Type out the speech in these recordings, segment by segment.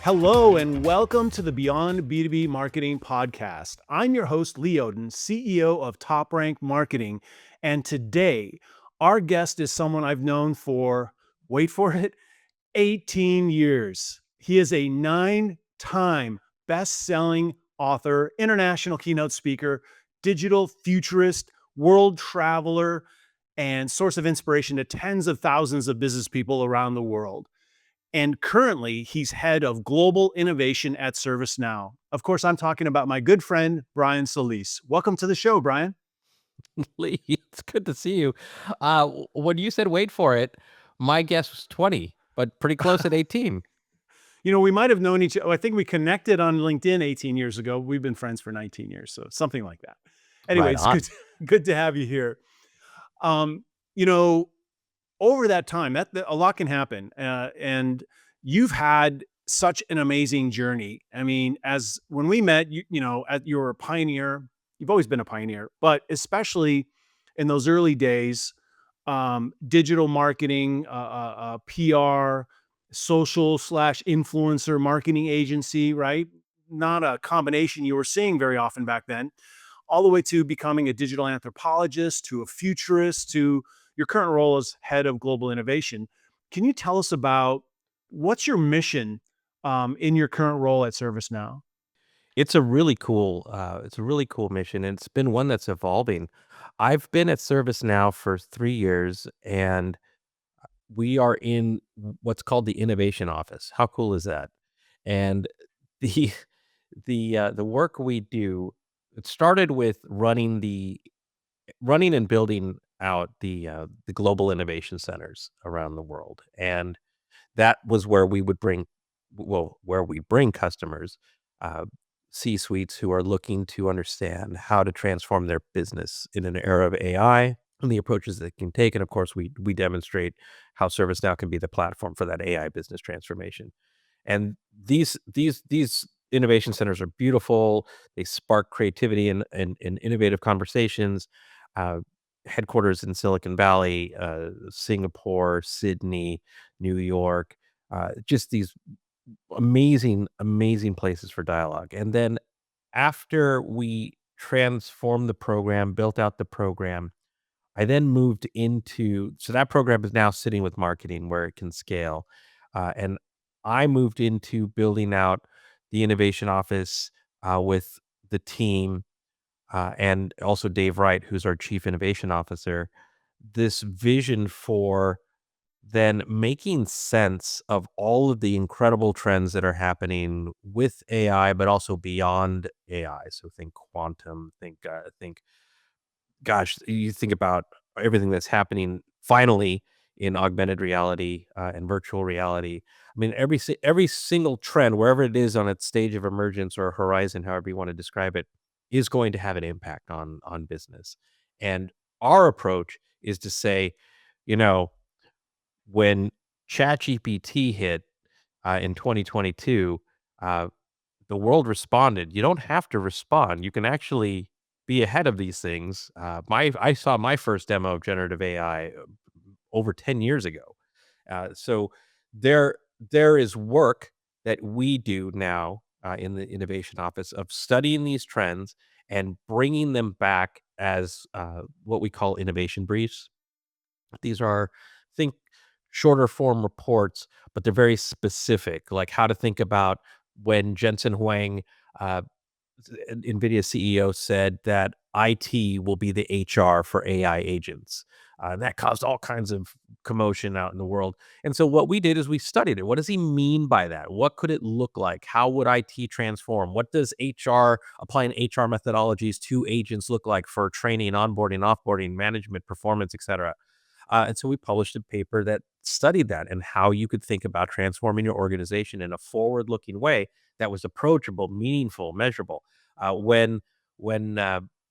Hello and welcome to the Beyond B2B Marketing Podcast. I'm your host, Lee Odden, CEO of Top Rank Marketing. And today, our guest is someone I've known for, wait for it, 18 years. He is a 9-time best-selling author, international keynote speaker, digital futurist, world traveler, and source of inspiration to tens of thousands of business people around the world. And currently, he's head of global innovation at ServiceNow. Of course, I'm talking about my good friend, Brian Solis. Welcome to the show, Brian. Lee, it's good to see you. When you said wait for it, my guess was 20, but pretty close at 18. We might have known each other. I think we connected on LinkedIn 18 years ago. We've been friends for 19 years, so something like that. Anyway, Right it's good, on. good to have you here. Um, you know, Over that time, a lot can happen, and you've had such an amazing journey. I mean, as when we met, you were a pioneer. You've always been a pioneer, but especially in those early days, digital marketing, PR, social slash influencer marketing agency, right? Not a combination you were seeing very often back then, all the way to becoming a digital anthropologist, to a futurist, to your current role as head of global innovation. Can you tell us about what's your mission in your current role at ServiceNow? It's a really cool mission, and it's been one that's evolving. I've been at ServiceNow for 3 years, and we are in what's called the innovation office. How cool is that? And the the work we do, it started with running and building out the global innovation centers around the world, and that was where we bring customers, uh, C-suites who are looking to understand how to transform their business in an era of AI and the approaches that it can take. And of course, we demonstrate how ServiceNow can be the platform for that AI business transformation. And these innovation centers are beautiful. They spark creativity and innovative conversations. Uh, Headquarters in Silicon Valley, Singapore, Sydney, New York, just these amazing places for dialogue. And then after we transformed the program, built out the program, I then moved into so that program is now sitting with marketing where it can scale. And I moved into building out the innovation office with the team and also Dave Wright, who's our chief innovation officer. This vision for then making sense of all of the incredible trends that are happening with AI, but also beyond AI. So think quantum, think gosh, you think about everything that's happening finally in augmented reality and virtual reality. I mean, every single trend, wherever it is on its stage of emergence or horizon, however you want to describe it, is going to have an impact on business. And our approach is to say, you know, when ChatGPT hit in 2022, uh, the world responded. You don't have to respond. You can actually be ahead of these things. I saw my first demo of generative AI over 10 years ago. So there is work that we do now in the innovation office of studying these trends and bringing them back as what we call innovation briefs. These are, think shorter form reports, but they're very specific, like how to think about when Jensen Huang, uh, NVIDIA CEO, said that IT will be the HR for AI agents. And that caused all kinds of commotion out in the world. And so what we did is we studied it. What does he mean by that? What could it look like? How would IT transform? What does HR applying HR methodologies to agents look like for training, onboarding, offboarding, management, performance, etc.? And so we published a paper that studied that and how you could think about transforming your organization in a forward-looking way that was approachable, meaningful, measurable. When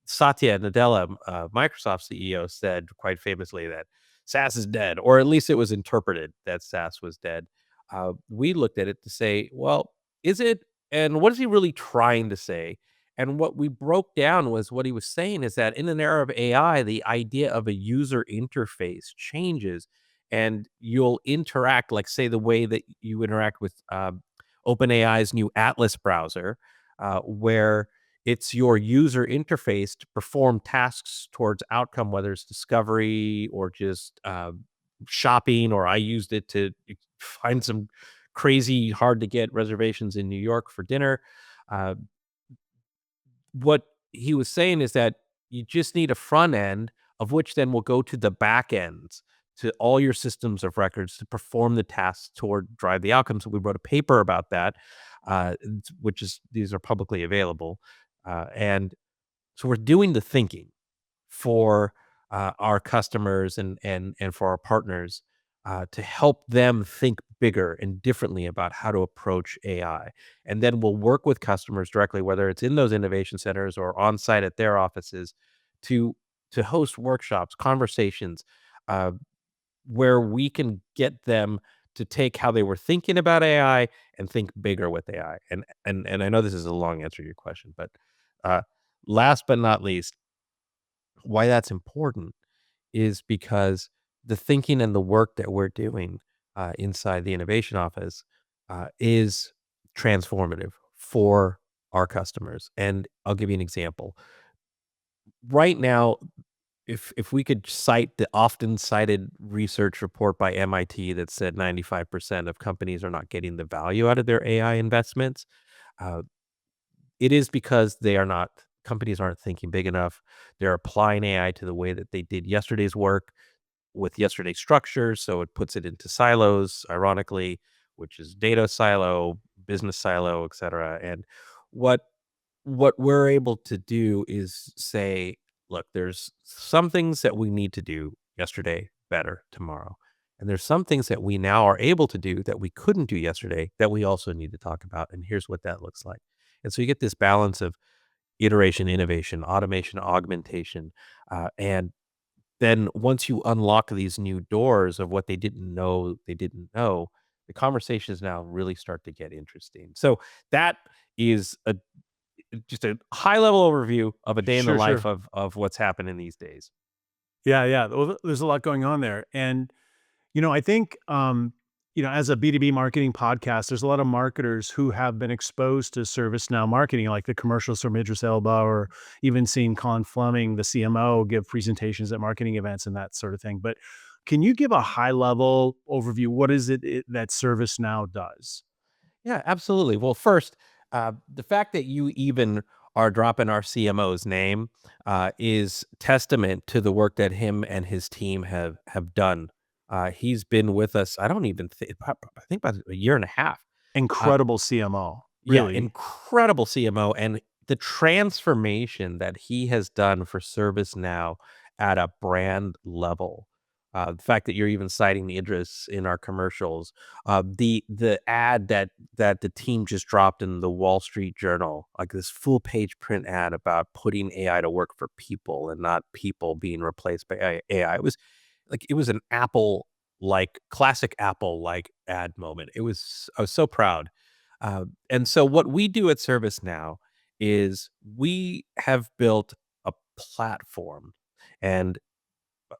Satya Nadella, Microsoft CEO, said quite famously that SaaS is dead, or at least it was interpreted that SaaS was dead. We looked at it to say, well, is it? And what is he really trying to say? And what we broke down was what he was saying is that in an era of AI, the idea of a user interface changes and you'll interact, like, say, the way that you interact with OpenAI's new Atlas browser, where it's your user interface to perform tasks towards outcome, whether it's discovery or just shopping, or I used it to find some crazy hard to get reservations in New York for dinner. Uh, what he was saying is that you just need a front end of which then will go to the back ends to all your systems of records to perform the tasks toward drive the outcomes. So we wrote a paper about that, which is these are publicly available, and so we're doing the thinking for our customers and for our partners to help them think bigger and differently about how to approach AI. And then we'll work with customers directly, whether it's in those innovation centers or on site at their offices, to host workshops, conversations, uh, where we can get them to take how they were thinking about AI and think bigger with AI. And I know this is a long answer to your question, but uh, last but not least, why that's important is because the thinking and the work that we're doing inside the innovation office is transformative for our customers. And I'll give you an example. Right now, if we could cite the often cited research report by MIT that said 95% of companies are not getting the value out of their AI investments, uh, it is because they are not companies aren't thinking big enough. They're applying AI to the way that they did yesterday's work with yesterday's structures, so it puts it into silos, ironically, which is data silo, business silo, et cetera. And what we're able to do is say, look, there's some things that we need to do yesterday better tomorrow. And there's some things that we now are able to do that we couldn't do yesterday that we also need to talk about. And here's what that looks like. And so you get this balance of iteration, innovation, automation, augmentation, and then once you unlock these new doors of what they didn't know, the conversations now really start to get interesting. So that is a just a high level overview of a day in the Sure, life sure. of what's happening these days. Yeah, yeah. Well, there's a lot going on there. And, I think, as a B2B marketing podcast, there's a lot of marketers who have been exposed to ServiceNow marketing, like the commercials from Idris Elba, or even seeing Colin Fleming, the CMO, give presentations at marketing events and that sort of thing. But can you give a high level overview? What is it that ServiceNow does? Yeah, absolutely. Well, first, the fact that you even are dropping our CMO's name is testament to the work that him and his team have done. He's been with us. I don't even think. I think about a year and a half. Uh, Incredible CMO, Yeah, really incredible CMO, and the transformation that he has done for ServiceNow at a brand level. The fact that you're even citing the Idris in our commercials, the ad that the team just dropped in the Wall Street Journal, like this full page print ad about putting AI to work for people and not people being replaced by AI. It was an Apple like classic Apple like ad moment. I was so proud. And so what we do at ServiceNow is we have built a platform. And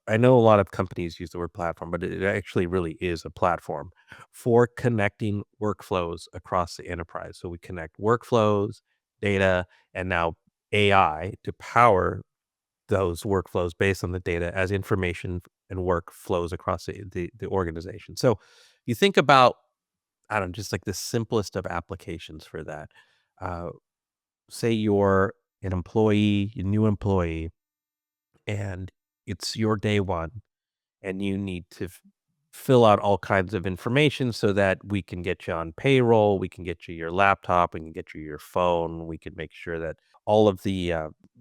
I know a lot of companies use the word platform, but it actually really is a platform for connecting workflows across the enterprise. So we connect workflows, data, and now AI to power those workflows based on the data as information and work flows across the organization. So you think about, I don't know, just like the simplest of applications for that. Uh, Say you're an employee, a new employee, and it's your day one, and you need to fill out all kinds of information so that we can get you on payroll, we can get you your laptop, we can get you your phone, we can make sure that all of the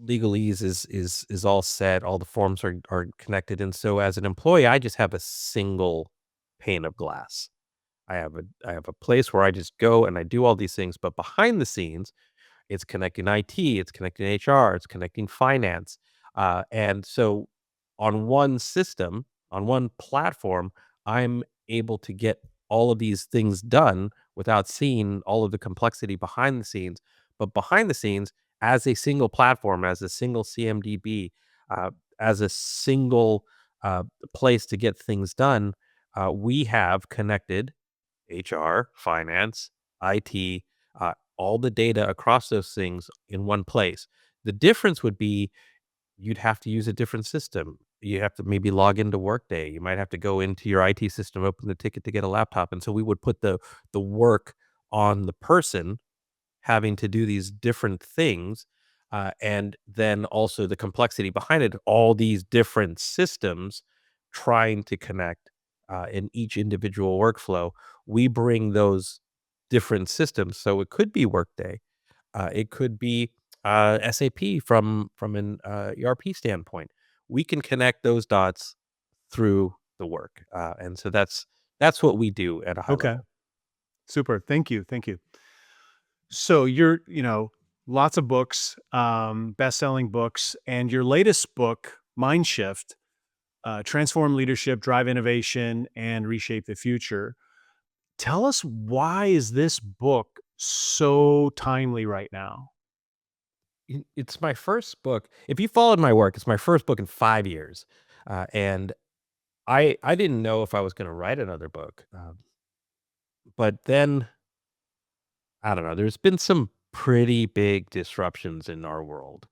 legalese is all set, all the forms are connected. And so, as an employee, I just have a single pane of glass. I have a place where I just go and I do all these things, but behind the scenes, it's connecting IT, it's connecting HR, it's connecting finance. And so on one system, on one platform, I'm able to get all of these things done without seeing all of the complexity behind the scenes. But behind the scenes, as a single platform, as a single CMDB, uh, as a single place to get things done, we have connected HR, finance, IT, all the data across those things in one place. The difference would be you'd have to use a different system. You have to maybe log into Workday. You might have to go into your IT system, open the ticket to get a laptop. And so we would put the work on the person having to do these different things, and then also the complexity behind it, all these different systems trying to connect in each individual workflow. We bring those different systems. So it could be Workday, it could be SAP from an ERP standpoint. We can connect those dots through the work, and so that's what we do at a high Okay. level. Super. Thank you. Thank you. So you're, lots of books, best-selling books, and your latest book, Mindshift, Transform Leadership, Drive Innovation, and Reshape the Future. Tell us, why is this book so timely right now? It's my first book. If you followed my work, it's my first book in 5 years, and I didn't know if I was gonna write another book, but then, I don't know, there's been some pretty big disruptions in our world.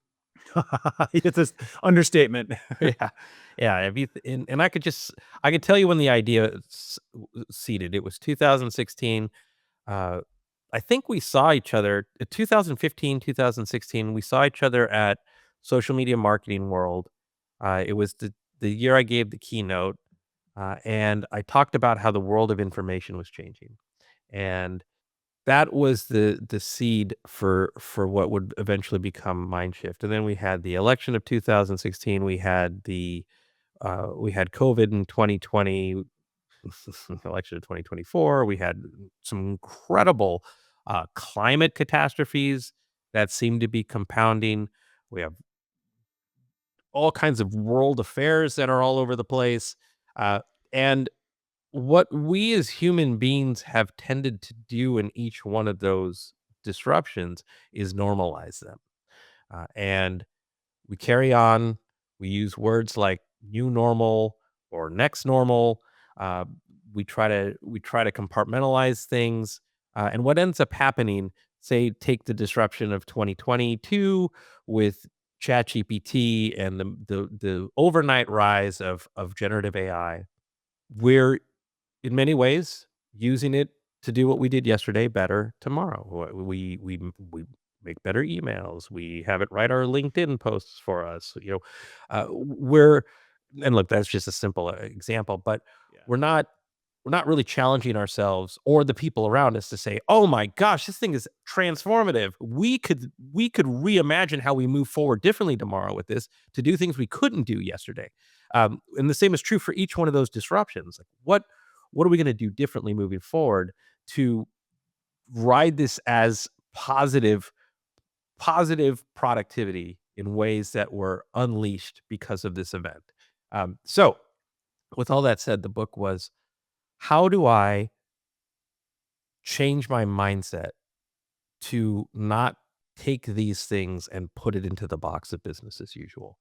It's an understatement. Yeah. Yeah, if you th and I could tell you when the idea seeded. It was 2016. uh, I think we saw each other 2015, 2016, we saw each other at Social Media Marketing World. It was the year I gave the keynote, and I talked about how the world of information was changing, and that was the seed for what would eventually become Mindshift. And then we had the election of 2016, we had COVID in 2020, election of 2024. We had some incredible climate catastrophes that seem to be compounding. We have all kinds of world affairs that are all over the place. And what we as human beings have tended to do in each one of those disruptions is normalize them. And we carry on. We use words like new normal or next normal. Uh, we try to compartmentalize things, and what ends up happening, say, take the disruption of 2022 with ChatGPT and the overnight rise of generative AI. We're in many ways using it to do what we did yesterday better tomorrow. We make better emails. We have it write our LinkedIn posts for us. We're and look, that's just a simple example, but Yeah. we're not we're not really challenging ourselves or the people around us to say, "Oh my gosh, this thing is transformative. We could reimagine how we move forward differently tomorrow with this to do things we couldn't do yesterday." And the same is true for each one of those disruptions. Like, what are we going to do differently moving forward to ride this as positive productivity in ways that were unleashed because of this event? So, with all that said, the book was, how do I change my mindset to not take these things and put it into the box of business as usual?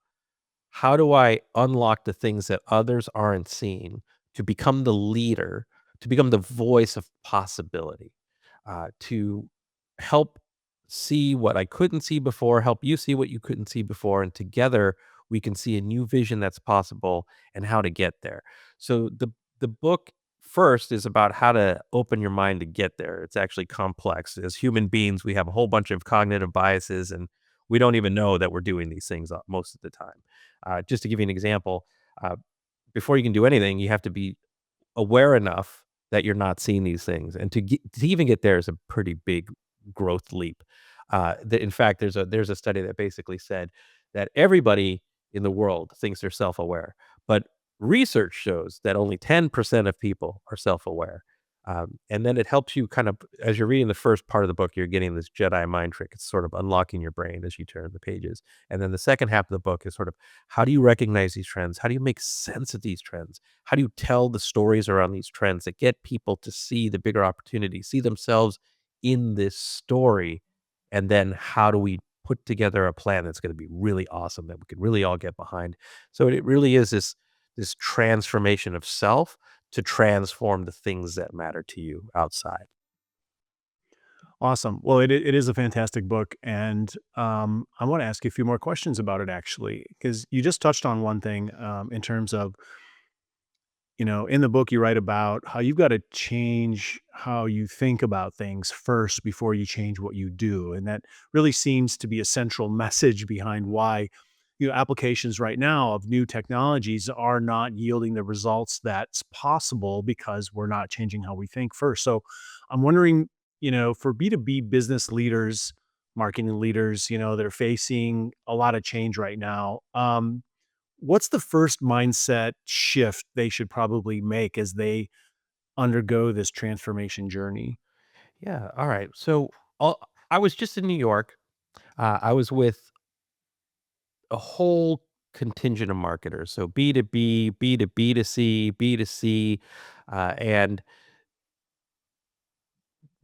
How do I unlock the things that others aren't seeing to become the leader, to become the voice of possibility, to help see what I couldn't see before, help you see what you couldn't see before, and together we can see a new vision that's possible and how to get there. So the book first is about how to open your mind to get there. It's actually complex. As human beings, we have a whole bunch of cognitive biases, and we don't even know that we're doing these things most of the time. Just to give you an example, uh, before you can do anything, you have to be aware enough that you're not seeing these things, and to even get there is a pretty big growth leap. In fact, there's a study that basically said that everybody in the world thinks they're self-aware, but research shows that only 10% of people are self-aware. And then it helps you kind of, as you're reading the first part of the book, you're getting this Jedi mind trick. It's sort of unlocking your brain as you turn the pages. And then the second half of the book is sort of, how do you recognize these trends? How do you make sense of these trends? How do you tell the stories around these trends that get people to see the bigger opportunity, see themselves in this story? And then how do we put together a plan that's going to be really awesome that we can really all get behind? So it really is this transformation of self to transform the things that matter to you outside. Awesome. Well, it is a fantastic book, and I want to ask you a few more questions about it actually, because you just touched on one thing in terms of, in the book you write about how you've got to change how you think about things first before you change what you do, and that really seems to be a central message behind why applications right now of new technologies are not yielding the results that's possible because we're not changing how we think first. So I'm wondering, for B2B business leaders, marketing leaders, that are facing a lot of change right now, what's the first mindset shift they should probably make as they undergo this transformation journey? Yeah. All right. So uh, I was just in New York. I was with a whole contingent of marketers. So B2B, B2B2C, B2C, and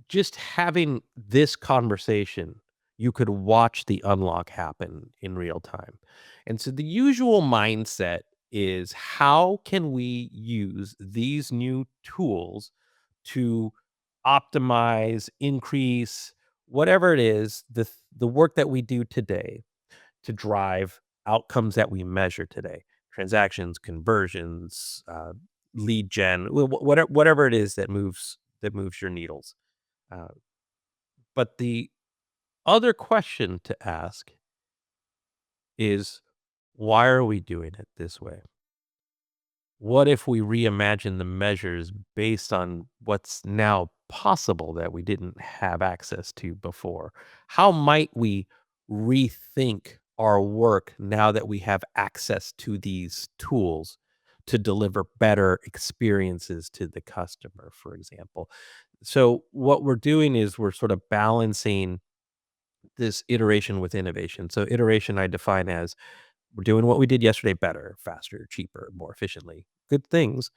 just having this conversation, you could watch the unlock happen in real time. And so the usual mindset is how can we use these new tools to optimize, increase whatever it is, the work that we do today to drive outcomes that we measure today, transactions, conversions, lead gen, whatever it is that moves your needles. Uh, but the other question to ask is, why are we doing it this way? What if we reimagine the measures based on what's now possible that we didn't have access to before? How might we rethink our work now that we have access to these tools to deliver better experiences to the customer, for example? So, what we're doing is we're sort of balancing this iteration with innovation. So, iteration I define as we're doing what we did yesterday better, faster, cheaper, more efficiently. Good things.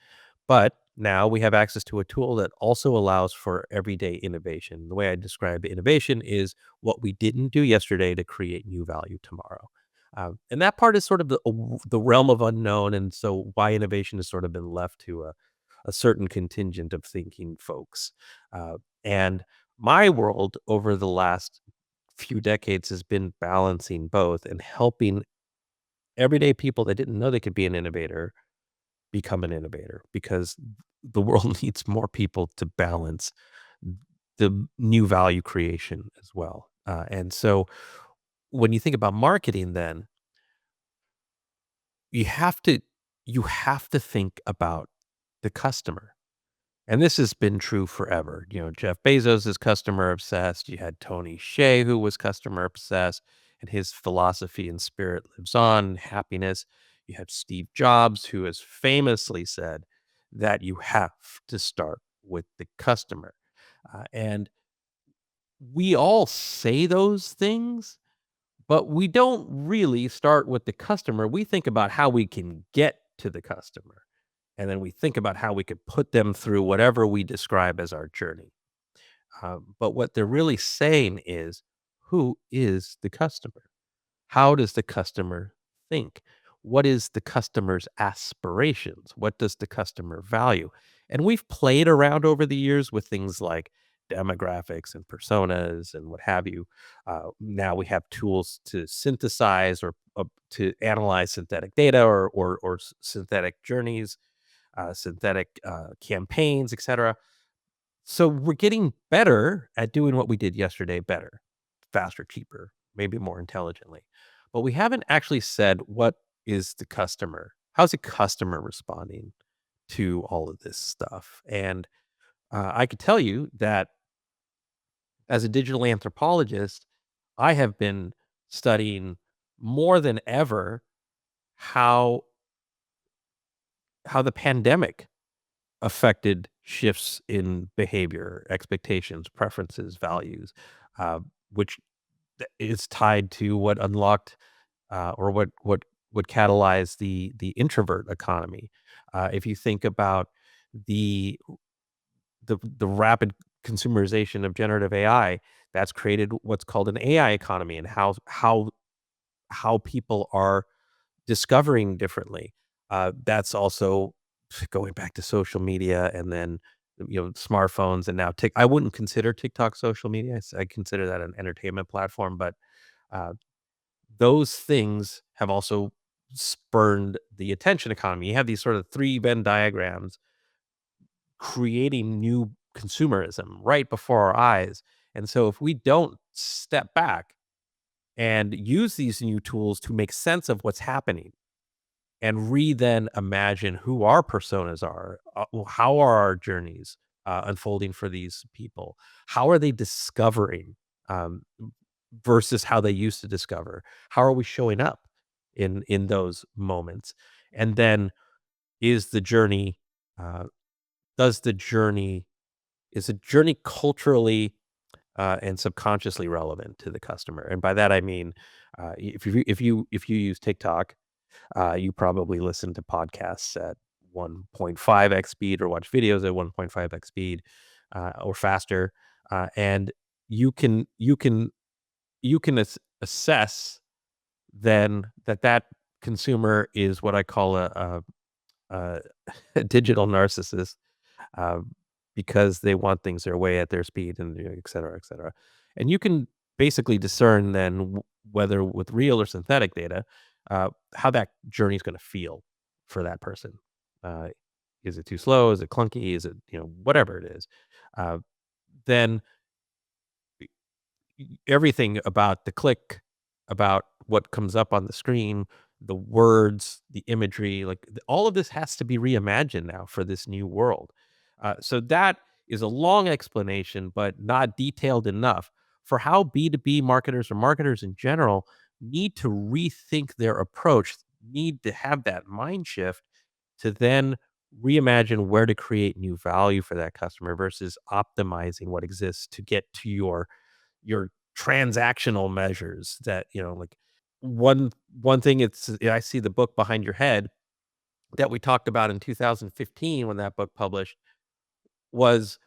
But now we have access to a tool that also allows for everyday innovation. The way I describe innovation is what we didn't do yesterday to create new value tomorrow. And that part is sort of the realm of unknown. And so why innovation has sort of been left to a certain contingent of thinking folks. And my world over the last few decades has been balancing both and helping everyday people that didn't know they could be an innovator become an innovator because the world needs more people to balance the new value creation as well. And so when you think about marketing, then you have to you have to think about the customer. And this has been true forever. Jeff Bezos is customer obsessed. You had Tony Hsieh, who was customer obsessed, and his philosophy and spirit lives on, happiness. You had Steve Jobs, who has famously said that you have to start with the customer. And we all say those things, but we don't really start with the customer. We think about how we can get to the customer. And then we think about how we could put them through whatever we describe as our journey. But what they're really saying is, who is the customer? How does the customer think? What is the customer's aspirations? What does the customer value? And we've played around over the years with things like demographics and personas and what have you. Now we have tools to synthesize or to analyze synthetic data or synthetic journeys, synthetic campaigns, etc. So we're getting better at doing what we did yesterday better, faster, cheaper, maybe more intelligently. But we haven't actually said what is the customer? How's the customer responding to all of this stuff? And I could tell you that as a digital anthropologist, I have been studying more than ever how the pandemic affected shifts in behavior, expectations, preferences, values, uh, which is tied to what unlocked or what catalyzed the introvert economy. If you think about the the rapid consumerization of generative AI, that's created what's called an AI economy, and how people are discovering differently. That's also going back to social media and then smartphones, and now I wouldn't consider TikTok social media. I consider that an entertainment platform, but uh, those things have also spurned the attention economy. You have these sort of three Venn diagrams creating new consumerism right before our eyes. And so if we don't step back and use these new tools to make sense of what's happening and then imagine who our personas are, how are our journeys unfolding for these people? How are they discovering um, versus how they used to discover? How are we showing up in those moments? And then is the journey uh, does the journey is the journey culturally and subconsciously relevant to the customer? And by that I mean, if you use TikTok, you probably listen to podcasts at 1.5x speed or watch videos at 1.5x speed or faster, and you can assess then that consumer is what I call a a digital narcissist, um, because they want things their way at their speed and et cetera, et cetera. And you can basically discern then whether with real or synthetic data, how that journey is going to feel for that person. Uh, is it too slow? Is it clunky? Is it, whatever it is? Uh, then everything about the click, about what comes up on the screen, the words, the imagery, like all of this has to be reimagined now for this new world. So that is a long explanation, but not detailed enough for how B2B marketers or marketers in general need to rethink their approach, need to have that mind shift to then reimagine where to create new value for that customer versus optimizing what exists to get to your transactional measures that, like one thing I see the book Behind Your Head that we talked about in 2015 when that book published was,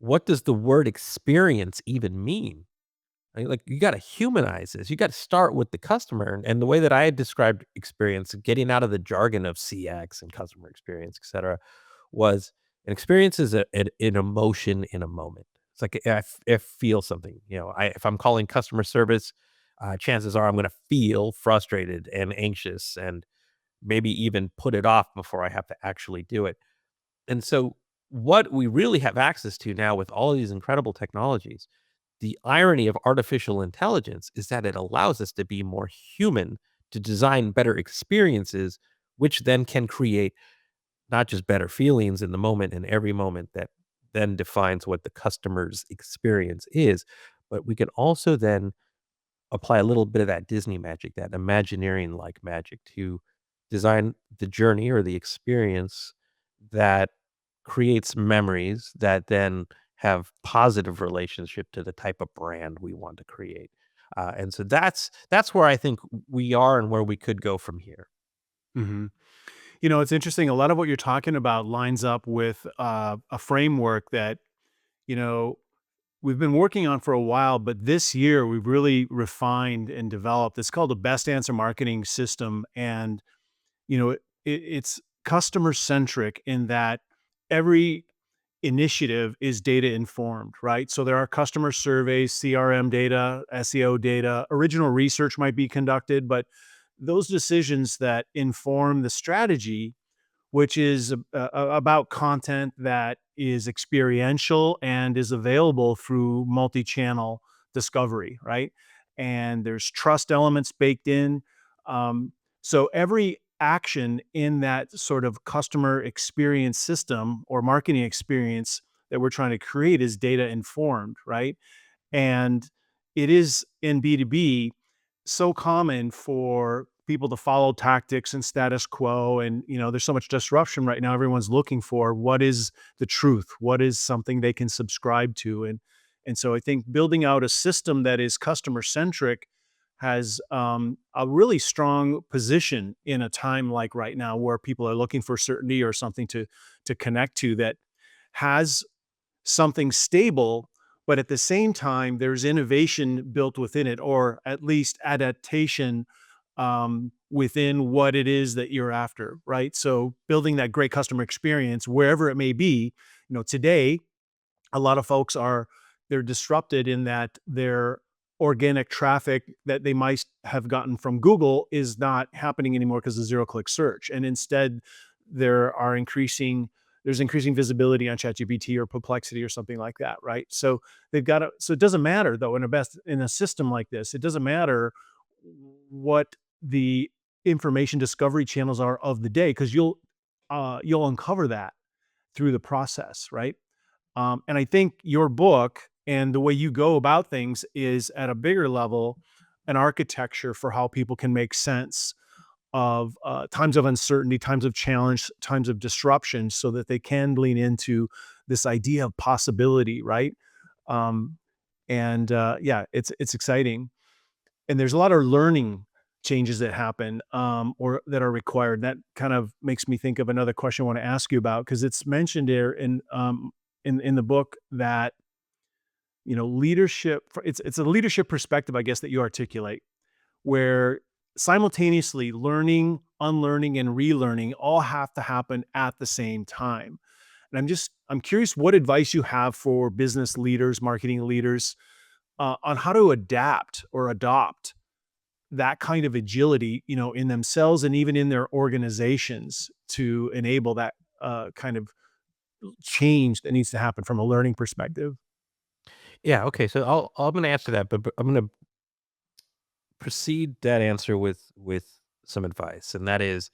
what does the word experience even mean? Right? Like, you got to humanize this. You got to start with the customer. And the way that I had described experience, getting out of the jargon of CX and customer experience, et cetera, was an experience is an emotion in a moment. It's like I feel something. If I'm calling customer service, chances are I'm going to feel frustrated and anxious and maybe even put it off before I have to actually do it. And so, what we really have access to now with all of these incredible technologies, the irony of artificial intelligence is that it allows us to be more human, to design better experiences, which then can create not just better feelings in the moment and every moment that then defines what the customer's experience is, but we can also then apply a little bit of that Disney magic, that Imagineering like magic to design the journey or the experience that creates memories that then have positive relationship to the type of brand we want to create. And so that's where I think we are and where we could go from here. Mhm. It's interesting. A lot of what you're talking about lines up with a framework that, you know, we've been working on for a while, but this year we've really refined and developed. It's called the Best Answer Marketing System. And, it's customer centric in that every initiative is data informed, right? So there are customer surveys, CRM data, SEO data, original research might be conducted, but those decisions that inform the strategy, which is about content that is experiential and is available through multi-channel discovery, right? And there's trust elements baked in. So every action in that sort of customer experience system or marketing experience that we're trying to create is data informed, right? And it is in B2B so common for people to follow tactics and status quo. And, there's so much disruption right now. Everyone's looking for what is the truth, what is something they can subscribe to. And so I think building out a system that is customer centric has a really strong position in a time like right now where people are looking for certainty or something to connect to that has something stable, but at the same time, there's innovation built within it, or at least adaptation within what it is that you're after, right? So building that great customer experience, wherever it may be, Today a lot of folks they're disrupted in that their organic traffic that they might have gotten from Google is not happening anymore because of zero-click search. And instead, there are increasing there's increasing visibility on ChatGPT or Perplexity or something like that, right? So they've got to. So it doesn't matter though in a system like this, it doesn't matter what the information discovery channels are of the day because you'll uncover that through the process, right? And I think your book and the way you go about things is at a bigger level, an architecture for how people can make sense of times of uncertainty, times of challenge, times of disruption, so that they can lean into this idea of possibility, right? Um, and yeah, it's exciting, and there's a lot of learning changes that happen or that are required. That kind of makes me think of another question I want to ask you about because it's mentioned there in the book that leadership. It's a leadership perspective, I guess, that you articulate, where simultaneously learning, unlearning, and relearning all have to happen at the same time. And I'm curious what advice you have for business leaders, marketing leaders, on how to adapt or adopt that kind of agility, in themselves and even in their organizations to enable that kind of change that needs to happen from a learning perspective. Yeah, okay, so I'm gonna answer that, but I'm gonna precede that answer with some advice, and that is,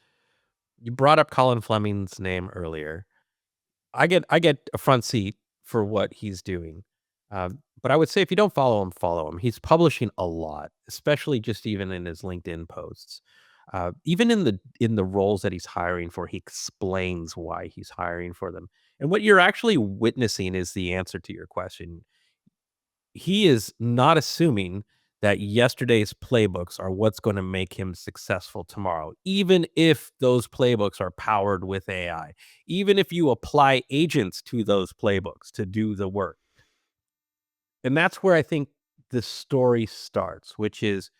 you brought up Colin Fleming's name earlier. I get a front seat for what he's doing, but I would say if you don't follow him, follow him. He's publishing a lot, especially just even in his LinkedIn posts. Even in the roles that he's hiring for, he explains why he's hiring for them. And what you're actually witnessing is the answer to your question. He is not assuming that yesterday's playbooks are what's gonna make him successful tomorrow, even if those playbooks are powered with AI, even if you apply agents to those playbooks to do the work. And that's where I think the story starts, which is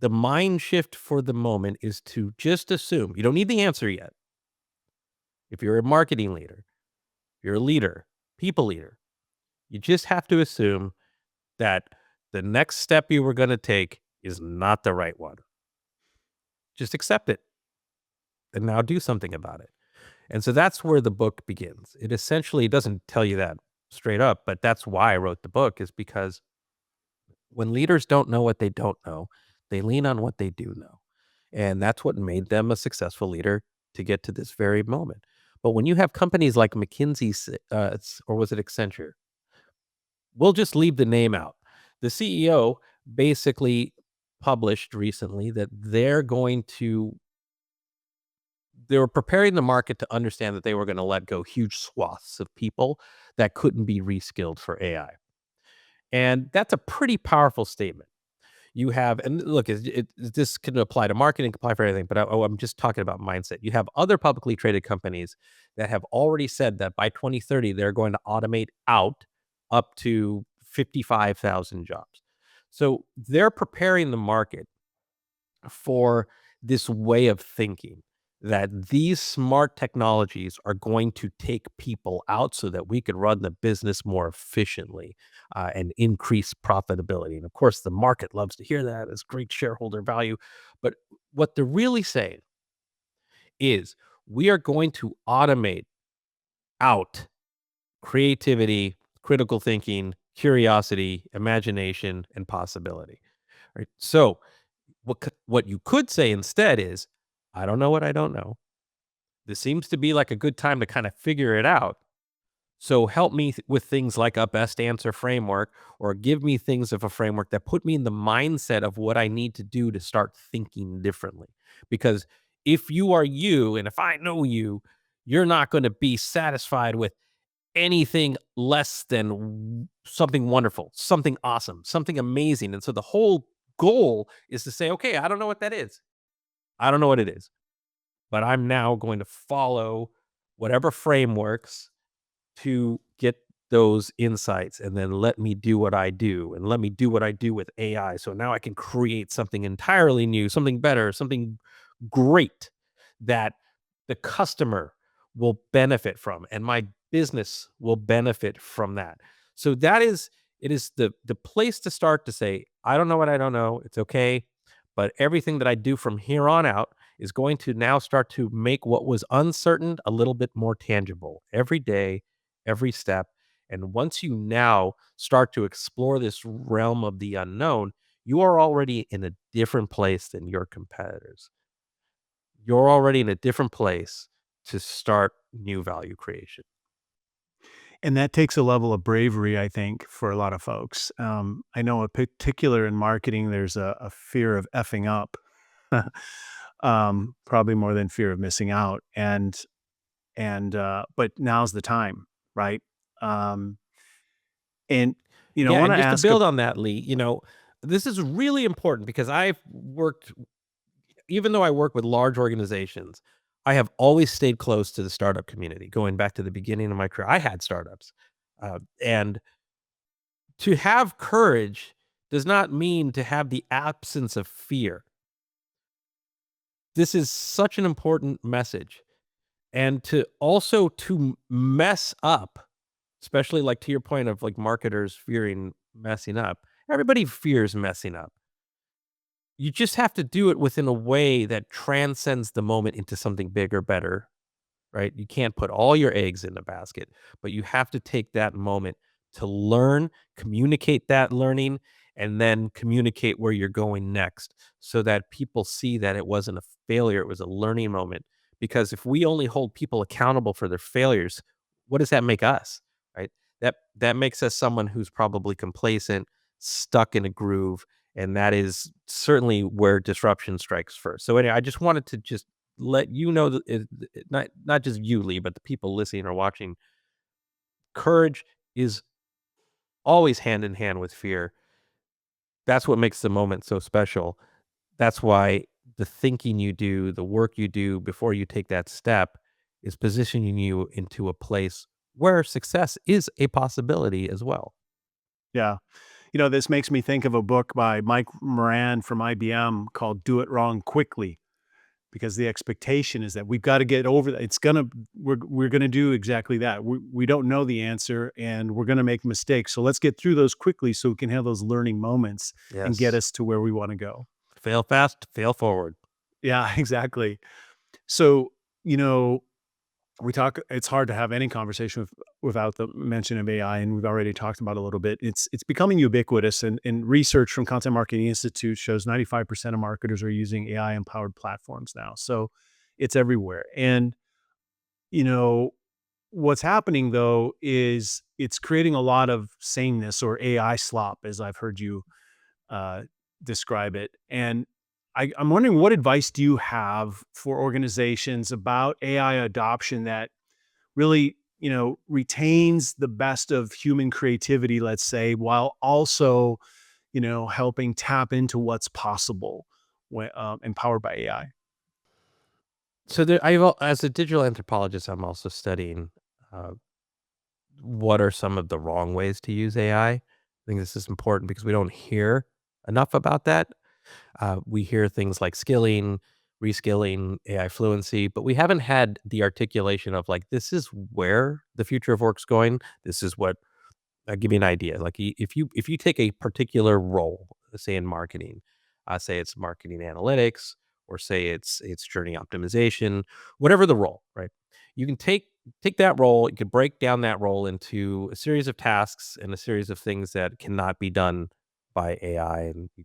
the mind shift for the moment is to just assume you don't need the answer yet. If you're a marketing leader, you're a leader, people leader, you just have to assume that the next step you were gonna take is not the right one. Just accept it and now do something about it. And so that's where the book begins. It essentially doesn't tell you that straight up, but that's why I wrote the book, is because when leaders don't know what they don't know, they lean on what they do know. And that's what made them a successful leader to get to this very moment. But when you have companies like or was it Accenture? We'll just leave the name out. The CEO basically published recently that they were preparing the market to understand that they were gonna let go huge swaths of people that couldn't be reskilled for AI. And that's a pretty powerful statement. You have, and look, this can apply to marketing, can apply for anything, but I'm just talking about mindset. You have other publicly traded companies that have already said that by 2030, they're going to automate out up to 55,000 jobs. So they're preparing the market for this way of thinking, that these smart technologies are going to take people out so that we could run the business more efficiently and increase profitability. And of course, the market loves to hear that as great shareholder value. But what they're really saying is we are going to automate out creativity, critical thinking, curiosity, imagination, and possibility. Right. So what you could say instead is, I don't know what I don't know. This seems to be like a good time to kind of figure it out. So help me with things like a best answer framework, or give me things of a framework that put me in the mindset of what I need to do to start thinking differently. Because if you are you, and if I know you, you're not going to be satisfied with anything less than something wonderful, something awesome, something amazing. And so the whole goal is to say, okay, I don't know what that is. I don't know what it is, but I'm now going to follow whatever frameworks to get those insights, and then let me do what I do, and let me do what I do with AI. So now I can create something entirely new, something better, something great that the customer will benefit from, and my business will benefit from that. So that is it is the place to start to say, I don't know what I don't know. It's okay. But everything that I do from here on out is going to now start to make what was uncertain a little bit more tangible every day, every step. And once you now start to explore this realm of the unknown, you are already in a different place than your competitors. You're already in a different place to start new value creation. And that takes a level of bravery, I think, for a lot of folks. I know in particular in marketing, there's a fear of effing up, probably more than fear of missing out. But now's the time, right? Um, and I Yeah, want and to just to ask. build on that, Lee, this is really important because I've worked even though I work with large organizations, I have always stayed close to the startup community. Going back to the beginning of my career, I had startups. And to have courage does not mean to have the absence of fear. This is such an important message. And to also to mess up, especially like to your point of like marketers fearing messing up. Everybody fears messing up. You just have to do it within a way that transcends the moment into something bigger, better, right? You can't put all your eggs in the basket, but you have to take that moment to learn, communicate that learning, and then communicate where you're going next so that people see that it wasn't a failure, it was a learning moment. Because if we only hold people accountable for their failures, what does that make us? Right? That makes us someone who's probably complacent, stuck in a groove, and that is certainly where disruption strikes first. So anyway, I just wanted to just let you know that not just you, Lee, but the people listening or watching, courage is always hand in hand with fear. That's what makes the moment so special. That's why the thinking you do, the work you do before you take that step is positioning you into a place where success is a possibility as well. Yeah. This makes me think of a book by Mike Moran from IBM called Do It Wrong Quickly, because the expectation is that we've got to get over that. We're going to do exactly that. We don't know the answer and we're going to make mistakes. So let's get through those quickly so we can have those learning moments and get Yes. us to where we want to go. Fail fast, fail forward. Yeah, exactly. So, you know, it's hard to have any conversation without the mention of AI, and we've already talked about it a little bit. It's becoming ubiquitous, and research from Content Marketing Institute shows 95% of marketers are using AI empowered platforms now. So it's everywhere. And you know, what's happening though is it's creating a lot of sameness or AI slop, as I've heard you uh, describe it. And I'm wondering, what advice do you have for organizations about AI adoption that really, retains the best of human creativity, let's say, while also, helping tap into what's possible when empowered by AI? So as a digital anthropologist, I'm also studying uh, what are some of the wrong ways to use AI. I think this is important because we don't hear enough about that. We hear things like skilling, reskilling, AI fluency, but we haven't had the articulation of like, this is where the future of work's going. This is what I'll give you an idea. Like if you take a particular role, say in marketing, say it's marketing analytics, or say it's journey optimization, whatever the role, right? You can take that role, you can break down that role into a series of tasks and a series of things that cannot be done by AI, and you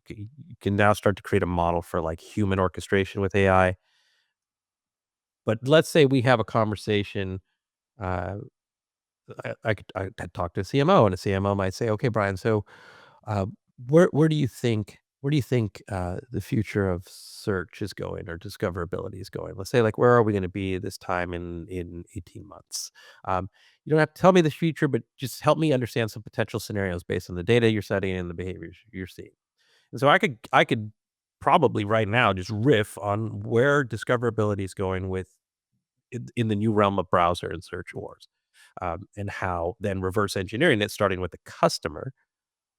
can now start to create a model for like human orchestration with AI. But let's say we have a conversation. Uh, I'd talk to a CMO, and a CMO might say, "Okay, Brian, so uh, where do you think the future of search is going or discoverability is going? Let's say, like, where are we going to be this time in 18 months? You don't have to tell me the future, but just help me understand some potential scenarios based on the data you're studying and the behaviors you're seeing." And so I could probably right now just riff on where discoverability is going with in the new realm of browser and search wars, and how then reverse engineering it, starting with the customer,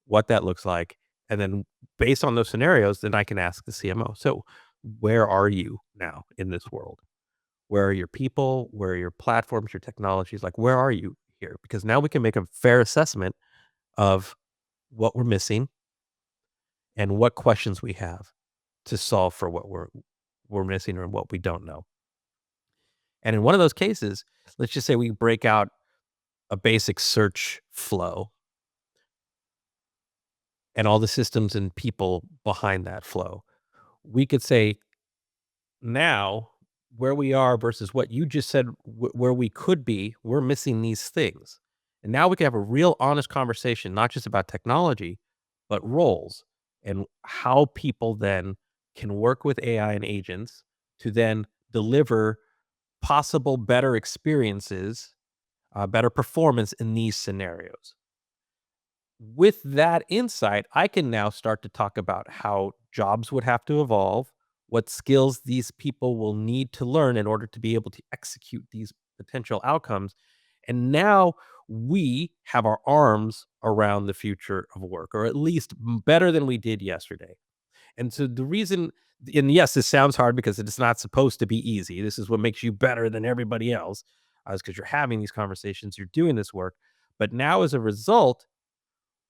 what that looks like, and then based on those scenarios, then I can ask the CMO. So, where are you now in this world? Where are your people? Where are your platforms, your technologies? Like, where are you? here because now we can make a fair assessment of what we're missing and what questions we have to solve for what we're missing or what we don't know. And in one of those cases, let's just say we break out a basic search flow and all the systems and people behind that flow. We could say now where we are versus what you just said where we could be, we're missing these things. And now we can have a real honest conversation, not just about technology, but roles and how people then can work with AI and agents to then deliver possible better experiences, better performance in these scenarios. With that insight, I can now start to talk about how jobs would have to evolve, what skills these people will need to learn in order to be able to execute these potential outcomes. And now we have our arms around the future of work, or at least better than we did yesterday. And so the reason, and yes, this sounds hard because it is not supposed to be easy. This is what makes you better than everybody else, is because you're having these conversations, you're doing this work. But now, as a result,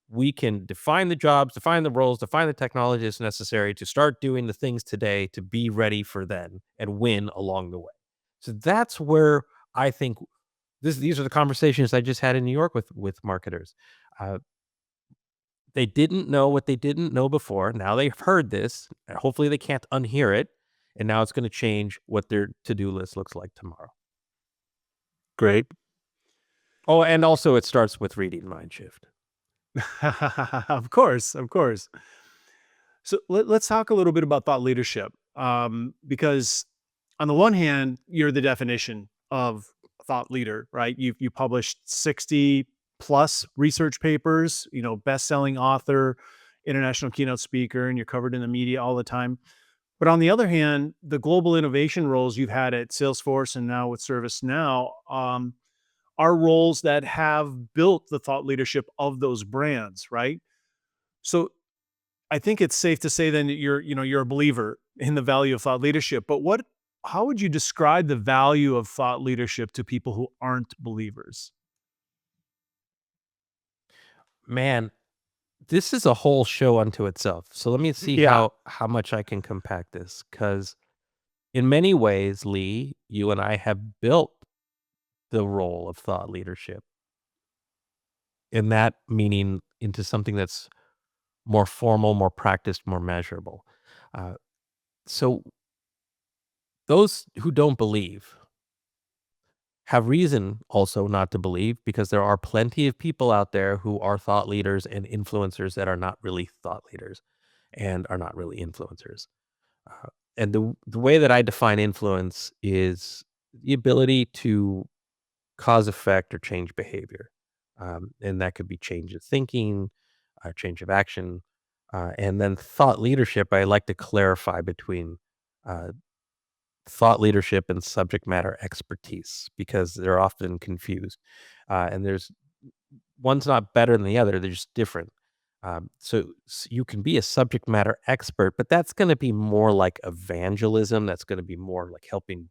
we can define the jobs, define the roles, define the technologies necessary to start doing the things today to be ready for then and win along the way. So that's where I think these are the conversations I just had in New York with marketers. Uh, they didn't know what they didn't know before. Now they've heard this. And hopefully they can't unhear it. And now it's going to change what their to-do list looks like tomorrow. Great. Oh, and also it starts with reading Mindshift. Of course, of course. So let's talk a little bit about thought leadership, because on the one hand, you're the definition of a thought leader, right? You published 60 plus research papers, best-selling author, international keynote speaker, and you're covered in the media all the time. But on the other hand, the global innovation roles you've had at Salesforce and now with ServiceNow are roles that have built the thought leadership of those brands, right? So I think it's safe to say then that you're a believer in the value of thought leadership. But how would you describe the value of thought leadership to people who aren't believers? Man, this is a whole show unto itself. So let me see Yeah, how much I can compact this cuz in many ways, Lee, you and I have built the role of thought leadership. In that meaning into something that's more formal, more practiced, more measurable. Uh, so those who don't believe have reason also not to believe because there are plenty of people out there who are thought leaders and influencers that are not really thought leaders and are not really influencers. Uh, and the way that I define influence is the ability to cause effect or change behavior. And that could be change of thinking, change of action. And then thought leadership, I like to clarify between uh, thought leadership and subject matter expertise because they're often confused. And there's one's not better than the other, they're just different. So you can be a subject matter expert, but that's going to be more like evangelism. That's going to be more like helping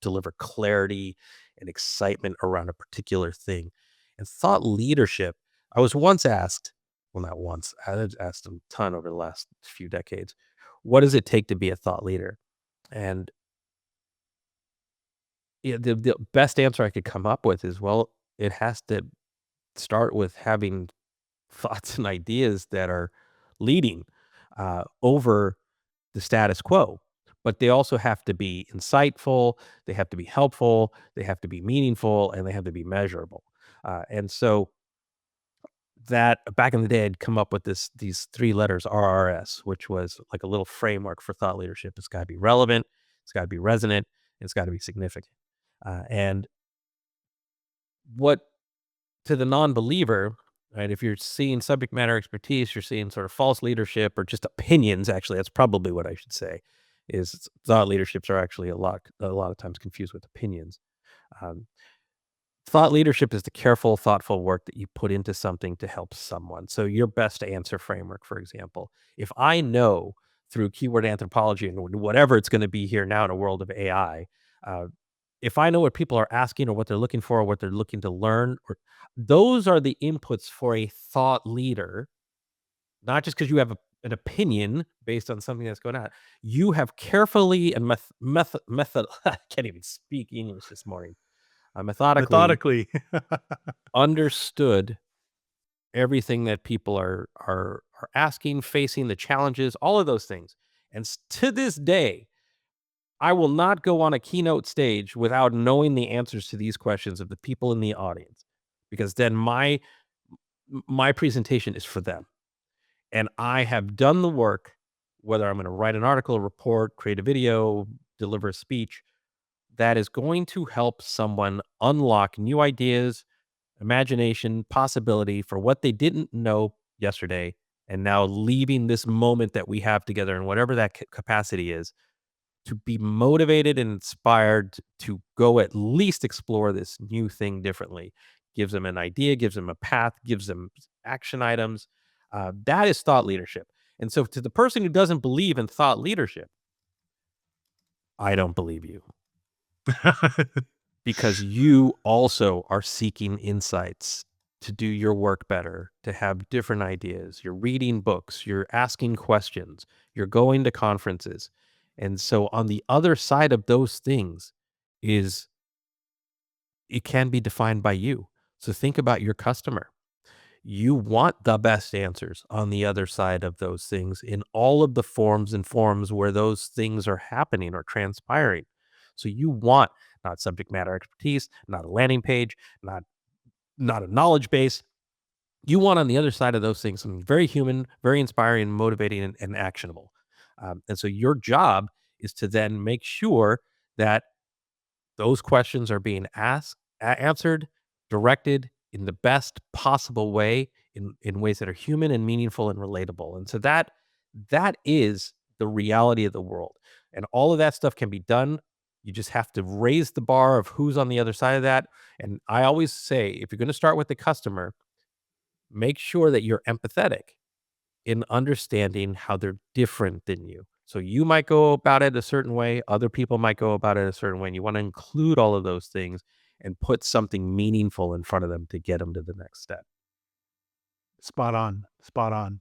deliver clarity and excitement around a particular thing. And thought leadership, I was once asked, well, not once, I was asked a ton over the last few decades, what does it take to be a thought leader? And yeah, the best answer I could come up with is, well, it has to start with having thoughts and ideas that are leading over the status quo. But they also have to be insightful, they have to be helpful, they have to be meaningful, and they have to be measurable. And so that back in the day, I'd come up with these three letters RRS, which was like a little framework for thought leadership. It's got to be relevant, it's got to be resonant, and it's got to be significant. And what to the non-believer, right? If you're seeing subject matter expertise, you're seeing sort of false leadership or just opinions. Actually, that's probably what I should say. Is thought leaderships are actually a lot of times confused with opinions. Um, Thought leadership is the careful, thoughtful work that you put into something to help someone. So your best answer framework, for example, if I know through keyword anthropology and whatever it's going to be here now in a world of AI, uh, if I know what people are asking or what they're looking for or what they're looking to learn, or those are the inputs for a thought leader, not just because you have an opinion based on something that's going on. You have carefully and method I can't even speak English this morning. Methodically Methodically. understood everything that people are asking, facing, the challenges, all of those things. And to this day, I will not go on a keynote stage without knowing the answers to these questions of the people in the audience, because then my presentation is for them. And I have done the work, whether I'm going to write an article, a report, create a video, deliver a speech that is going to help someone unlock new ideas, imagination, possibility for what they didn't know yesterday. And now leaving this moment that we have together in whatever that capacity is to be motivated and inspired to go at least explore this new thing differently. Gives them an idea, gives them a path, gives them action items. That is thought leadership. And so, to the person who doesn't believe in thought leadership, I don't believe you, because you also are seeking insights to do your work better, to have different ideas. You're reading books, you're asking questions, you're going to conferences. And so on the other side of those things is it can be defined by you. So think about your customer. You want the best answers on the other side of those things in all of the forms and forms where those things are happening or transpiring. So you want not subject matter expertise, not a landing page, not a knowledge base. You want on the other side of those things something very human, very inspiring, motivating, and actionable. And so your job is to then make sure that those questions are being answered, directed in the best possible way, in ways that are human and meaningful and relatable. And so that is the reality of the world. And all of that stuff can be done. You just have to raise the bar of who's on the other side of that. And I always say, if you're going to start with the customer, make sure that you're empathetic in understanding how they're different than you. So you might go about it a certain way, other people might go about it a certain way, and you want to include all of those things and put something meaningful in front of them to get them to the next step. Spot on. Spot on.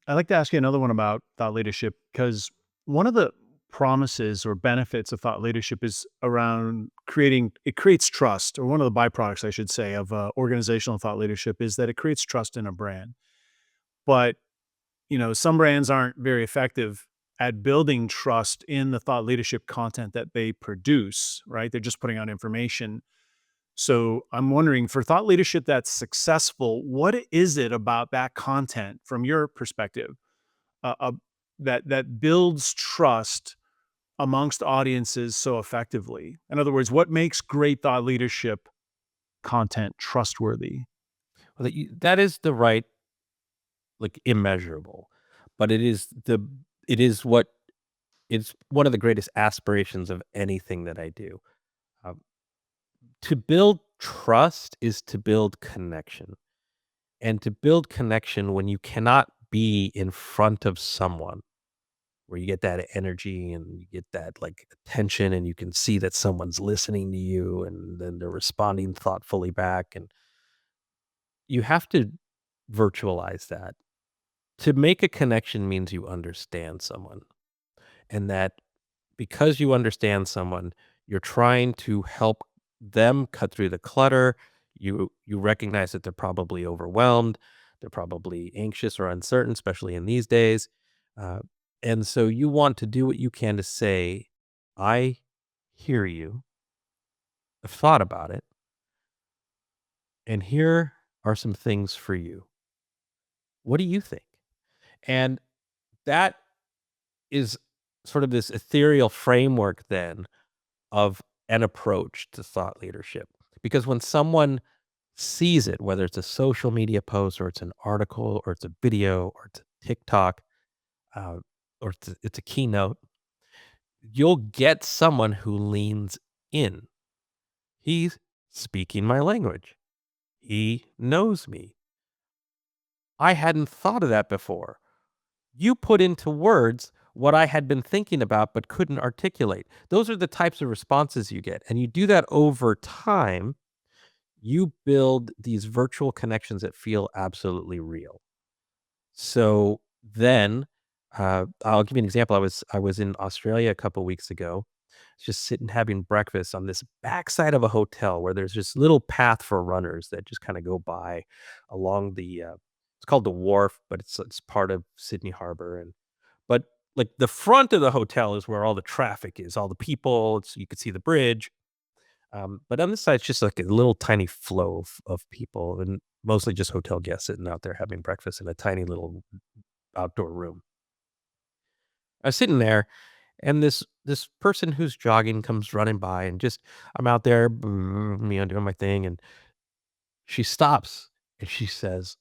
I'd like to ask you another one about thought leadership, because one of the promises or benefits of thought leadership is around it creates trust, or one of the byproducts, I should say, of organizational thought leadership is that it creates trust in a brand. But, some brands aren't very effective at building trust in the thought leadership content that they produce, right? They're just putting out information. So I'm wondering, for thought leadership that's successful, what is it about that content from your perspective that builds trust amongst audiences so effectively? In other words, what makes great thought leadership content trustworthy? Well, that is the right, like, immeasurable, but it is what it's one of the greatest aspirations of anything that I do. Um, to build trust is to build connection. And to build connection when you cannot be in front of someone where you get that energy and you get that, like, attention, and you can see that someone's listening to you and then they're responding thoughtfully back, and you have to virtualize that. To make a connection means you understand someone, and that because you understand someone, you're trying to help them cut through the clutter. You recognize that they're probably overwhelmed, they're probably anxious or uncertain, especially in these days. Uh, and so you want to do what you can to say, I hear you, I've thought about it, and here are some things for you. What do you think? And that is sort of this ethereal framework then of an approach to thought leadership. Because when someone sees it, whether it's a social media post or it's an article or it's a video or it's a TikTok, uh, or it's a keynote, you'll get someone who leans in. He's speaking my language. He knows me. I hadn't thought of that before. You put into words what I had been thinking about but couldn't articulate. Those are the types of responses you get. And you do that over time, you build these virtual connections that feel absolutely real. So then, I'll give you an example. I was in Australia a couple weeks ago, just sitting having breakfast on this backside of a hotel where there's this little path for runners that just kind of go by along the. It's called the wharf, but it's part of Sydney Harbor, and but like the front of the hotel is where all the traffic is, all the people. You could see the bridge, but on this side, it's just like a little tiny flow of people, and mostly just hotel guests sitting out there having breakfast in a tiny little outdoor room. I was sitting there, and this person who's jogging comes running by, and just I'm out there, doing my thing, and she stops and she says,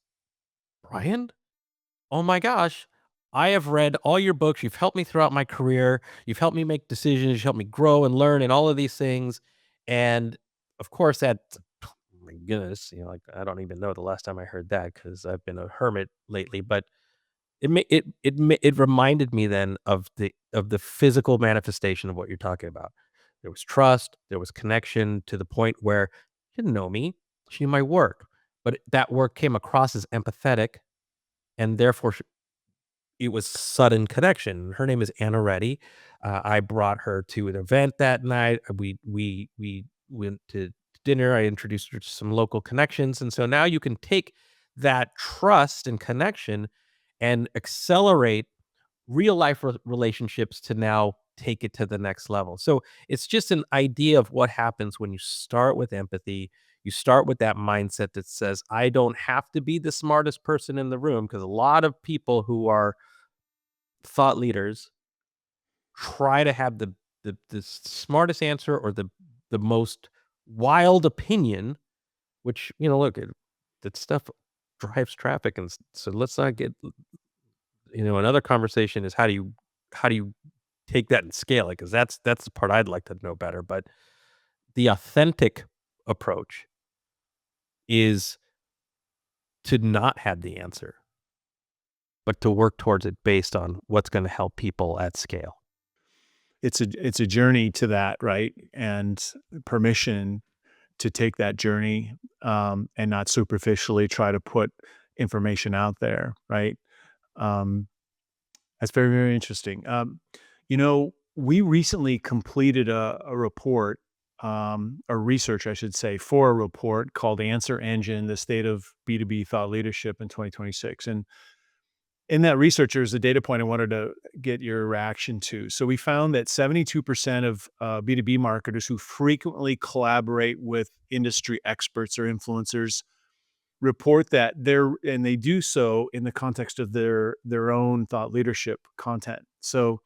"Brian, oh my gosh, I have read all your books. You've helped me throughout my career. You've helped me make decisions. You've helped me grow and learn and all of these things." And of course, that, oh my goodness, like I don't even know the last time I heard that because I've been a hermit lately. But it reminded me then of the physical manifestation of what you're talking about. There was trust, there was connection to the point where she didn't know me, she knew my work, but that work came across as empathetic, and therefore it was sudden connection. Her name is Anna Reddy. I brought her to an event that night. We went to dinner. I introduced her to some local connections, and so now you can take that trust and connection and accelerate real life relationships to now take it to the next level. So it's just an idea of what happens when you start with empathy. You start with that mindset that says, I don't have to be the smartest person in the room, because a lot of people who are thought leaders try to have the smartest answer or the most wild opinion, which, look, that stuff drives traffic. And so let's not get, another conversation is how do you take that and scale it? Because that's the part I'd like to know better. But the authentic approach is to not have the answer, but to work towards it based on what's going to help people at scale. It's a journey to that, right? And permission to take that journey, and not superficially try to put information out there, right? Um, that's very, very interesting. We recently completed a report, or research, I should say, for a report called Answer Engine: The State of B2B Thought Leadership in 2026. And in that research, there's a data point I wanted to get your reaction to. So we found that 72% of B2B marketers who frequently collaborate with industry experts or influencers report that they do so in the context of their own thought leadership content. So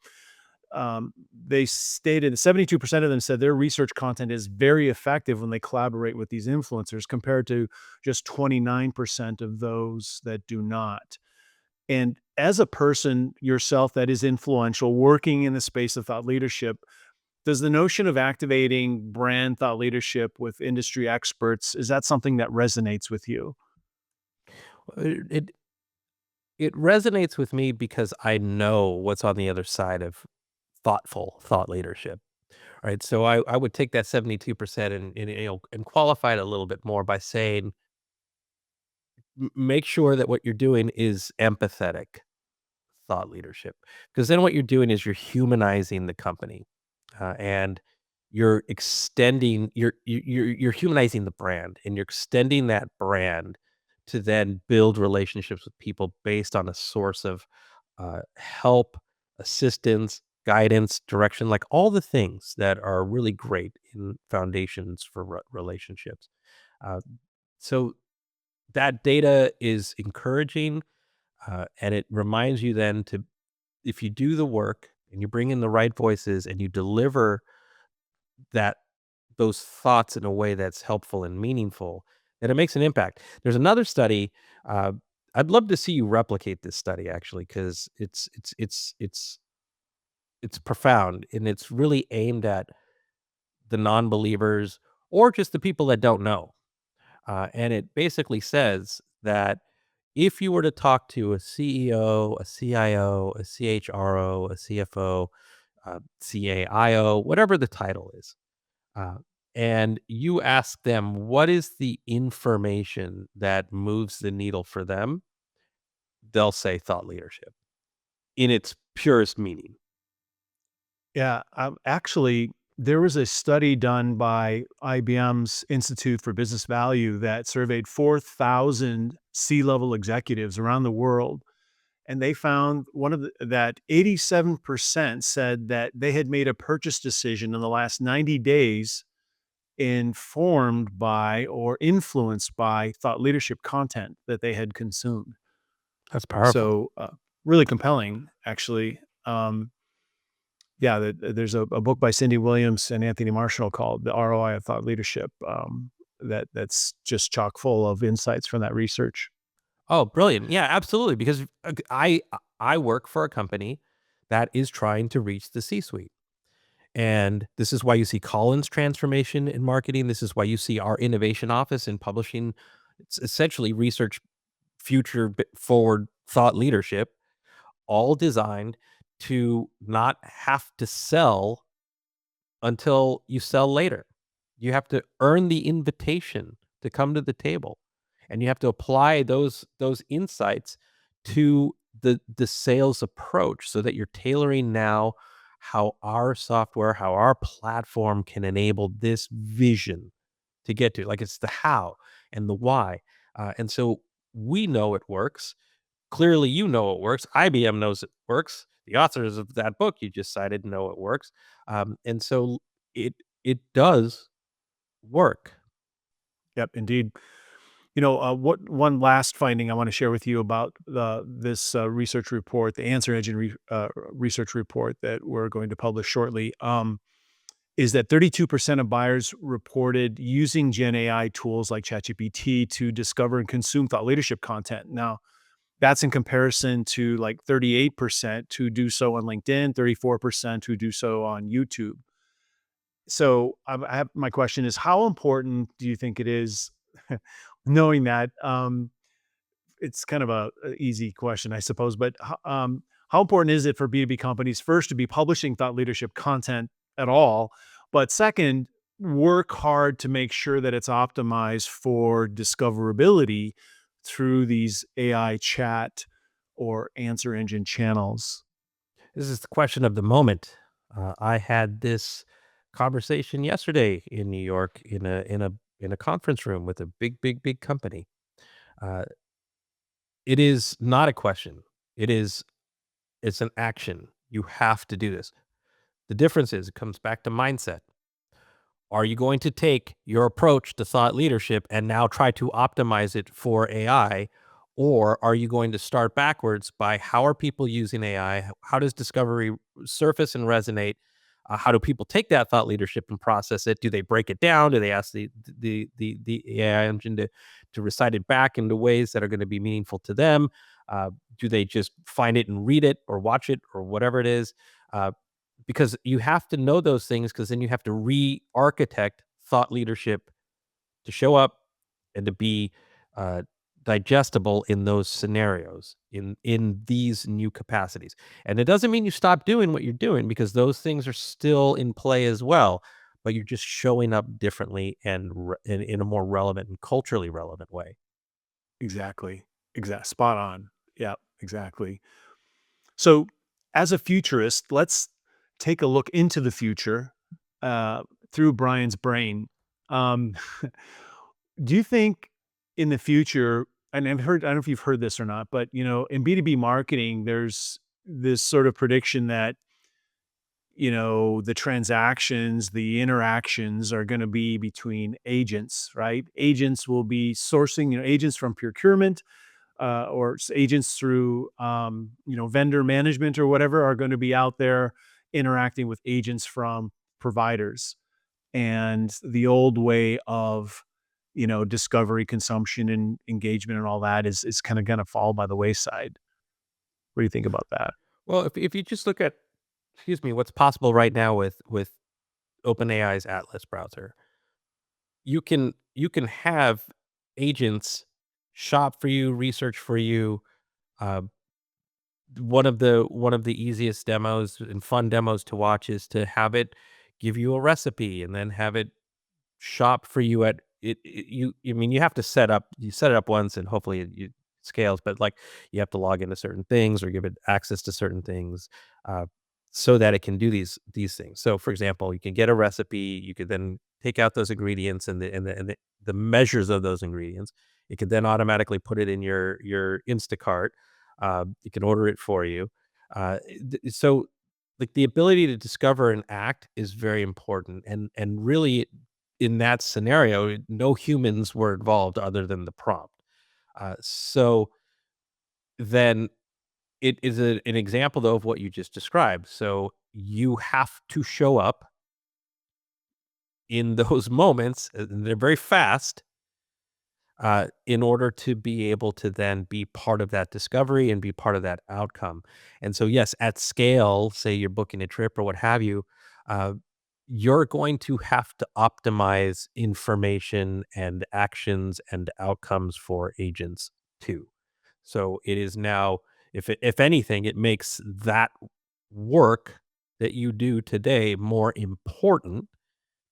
they stated 72% of them said their research content is very effective when they collaborate with these influencers, compared to just 29% of those that do not. And as a person yourself that is influential, working in the space of thought leadership, does the notion of activating brand thought leadership with industry experts, is that something that resonates with you? It it resonates with me because I know what's on the other side of thoughtful thought leadership. Right. So I would take that 72% and qualify it a little bit more by saying, make sure that what you're doing is empathetic thought leadership, because then what you're doing is you're humanizing the company, and you're extending you're humanizing the brand, and you're extending that brand to then build relationships with people based on a source of help, assistance, guidance, direction, like all the things that are really great in foundations for relationships. Uh, so that data is encouraging, and it reminds you then to, if you do the work and you bring in the right voices and you deliver that those thoughts in a way that's helpful and meaningful, then it makes an impact. There's another study. Uh, I'd love to see you replicate this study, actually, because it's profound, and it's really aimed at the non-believers or just the people that don't know. And it basically says that if you were to talk to a CEO, a CIO, a CHRO, a CFO, CAIO, whatever the title is, uh, and you ask them what is the information that moves the needle for them, they'll say thought leadership in its purest meaning. Yeah, actually, there was a study done by IBM's Institute for Business Value that surveyed 4,000 C-level executives around the world, and they found that 87% said that they had made a purchase decision in the last 90 days informed by or influenced by thought leadership content that they had consumed. That's powerful. So, really compelling, actually. Yeah, there's a book by Cindy Williams and Anthony Marshall called "The ROI of Thought Leadership," that's just chock full of insights from that research. Oh, brilliant. Yeah, absolutely. Because I work for a company that is trying to reach the C-suite. And this is why you see Colin's transformation in marketing. This is why you see our innovation office in publishing. It's essentially research forward thought leadership, all designed to not have to sell until you sell later. You have to earn the invitation to come to the table, and you have to apply those insights to the sales approach so that you're tailoring now how our software, how our platform can enable this vision to get to. Like, it's the how and the why, and so we know it works. Clearly, you know it works. IBM knows it works. The authors of that book you just cited know it works. And so it it does work. Yep, indeed. What one last finding I want to share with you about this research report, the Answer Engine research report that we're going to publish shortly, is that 32% of buyers reported using Gen AI tools like ChatGPT to discover and consume thought leadership content. Now, that's in comparison to like 38% who do so on LinkedIn, 34% who do so on YouTube. So my question is, how important do you think it is, knowing that? It's kind of a easy question, I suppose, but how important is it for B2B companies first to be publishing thought leadership content at all, but second, work hard to make sure that it's optimized for discoverability through these AI chat or answer engine channels? This is the question of the moment. I had this conversation yesterday in New York in a conference room with a big company. Uh, it is not a question. It's an action. You have to do this. The difference is it comes back to mindset. Are you going to take your approach to thought leadership and now try to optimize it for AI? Or are you going to start backwards by how are people using AI? How does discovery surface and resonate? How do people take that thought leadership and process it? Do they break it down? Do they ask the AI engine to recite it back into ways that are going to be meaningful to them? Do they just find it and read it or watch it or whatever it is? Uh, because you have to know those things because then you have to re-architect thought leadership to show up and to be uh, digestible in those scenarios in these new capacities. And it doesn't mean you stop doing what you're doing because those things are still in play as well, but you're just showing up differently and in a more relevant and culturally relevant way. Exactly. Spot on. Yeah, exactly. So, as a futurist, let's take a look into the future uh, through Brian's brain. Um, do you think in the future, and I don't know if you've heard this or not, but in B2B marketing, there's this sort of prediction that the transactions, the interactions are going to be between agents, right? Agents will be sourcing, agents from procurement or agents through vendor management or whatever are going to be out there interacting with agents from providers, and the old way of discovery, consumption, and engagement and all that is kind of going to fall by the wayside. What do you think about that? Well, if you just look at, excuse me, what's possible right now with OpenAI's Atlas browser, you can have agents shop for you, research for you. Uh, one of the easiest demos and fun demos to watch is to have it give you a recipe and then have it shop for you at you I mean, you set it up once and hopefully it scales, but, like, you have to log into certain things or give it access to certain things, uh, so that it can do these things. So, for example, you can get a recipe, you could then take out those ingredients and the measures of those ingredients. It could then automatically put it in your Instacart. It can order it for you. So, like, the ability to discover and act is very important, and really in that scenario, no humans were involved other than the prompt. So then it is an example, though, of what you just described. So you have to show up in those moments, and they're very fast, in order to be able to then be part of that discovery and be part of that outcome. And so, yes, at scale, say you're booking a trip or what have you, uh, you're going to have to optimize information and actions and outcomes for agents too. So it is now, if anything, it makes that work that you do today more important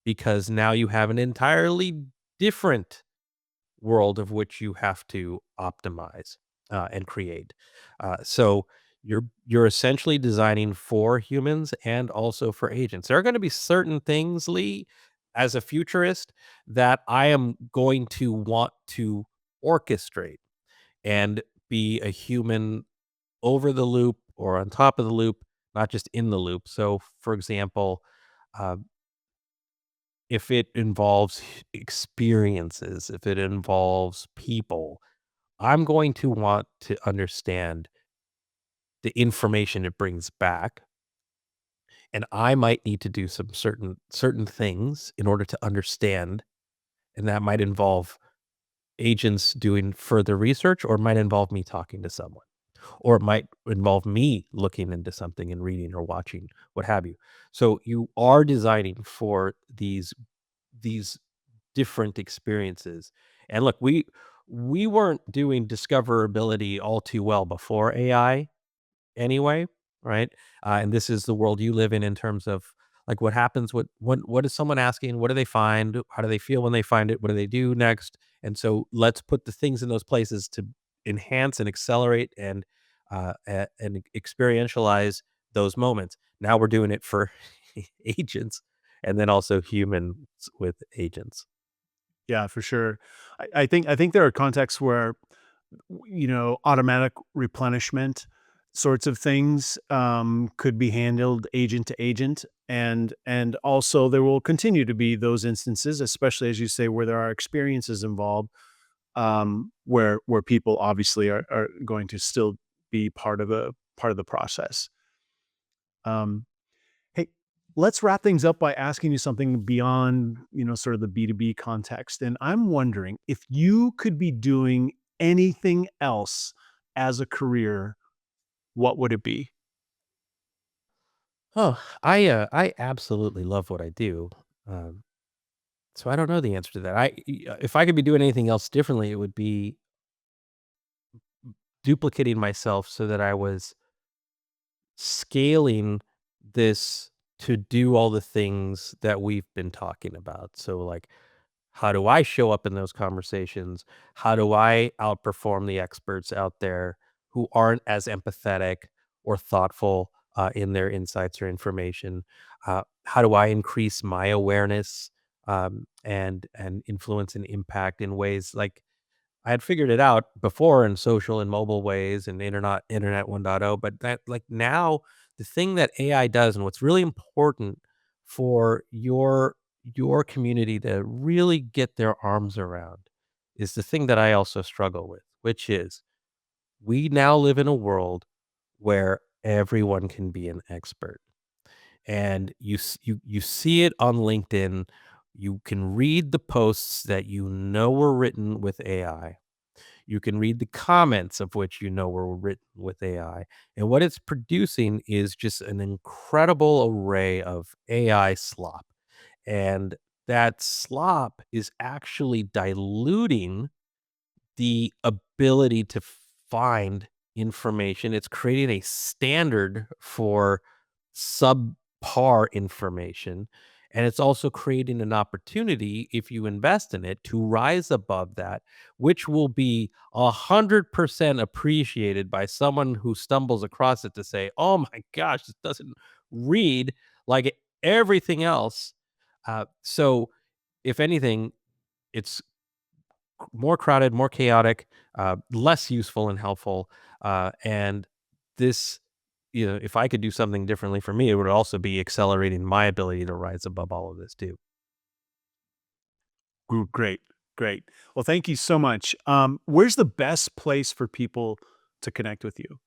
because now you have an entirely different world of which you have to optimize and create. So you're essentially designing for humans and also for agents. There are going to be certain things, Lee, as a futurist, that I am going to want to orchestrate and be a human over the loop or on top of the loop, not just in the loop. So, for example, uh, if it involves experiences, if it involves people, I'm going to want to understand the information it brings back, and I might need to do some certain things in order to understand, and that might involve agents doing further research, or it might involve me talking to someone, or it might involve me looking into something and reading or watching, what have you. So you are designing for these different experiences. And look, we weren't doing discoverability all too well before AI anyway, right? And this is the world you live in terms of like what happens, what is someone asking? What do they find? How do they feel when they find it? What do they do next? And so let's put the things in those places to enhance and accelerate and experientialize those moments. Now we're doing it for agents and then also humans with agents. Yeah, for sure. I think there are contexts where, automatic replenishment sorts of things, could be handled agent to agent, and also there will continue to be those instances, especially as you say, where there are experiences involved, where people obviously are going to still be part of the process. Um, Hey, let's wrap things up by asking you something beyond, sort of the B2B context. And I'm wondering if you could be doing anything else as a career, what would it be? Oh, I absolutely love what I do. Um, so I don't know the answer to that. If I could be doing anything else differently, it would be duplicating myself so that I was scaling this to do all the things that we've been talking about. So like how do I show up in those conversations? How do I outperform the experts out there who aren't as empathetic or thoughtful in their insights or information? How do I increase my awareness and influence and impact in ways like I had figured it out before in social and mobile ways and internet 1.0, but that like now the thing that AI does and what's really important for your community to really get their arms around is the thing that I also struggle with, which is we now live in a world where everyone can be an expert. And you see it on LinkedIn. You can read the posts that you know were written with AI. You can read the comments of which you know were written with AI. And what it's producing is just an incredible array of AI slop. And that slop is actually diluting the ability to find information. It's creating a standard for subpar information. And it's also creating an opportunity, if you invest in it, to rise above that, which will be 100% appreciated by someone who stumbles across it to say, oh my gosh, this doesn't read like everything else. So, if anything, it's more crowded, more chaotic, less useful and helpful. And this, if I could do something differently for me, it would also be accelerating my ability to rise above all of this too. Ooh, great, great. Well, thank you so much. Where's the best place for people to connect with you?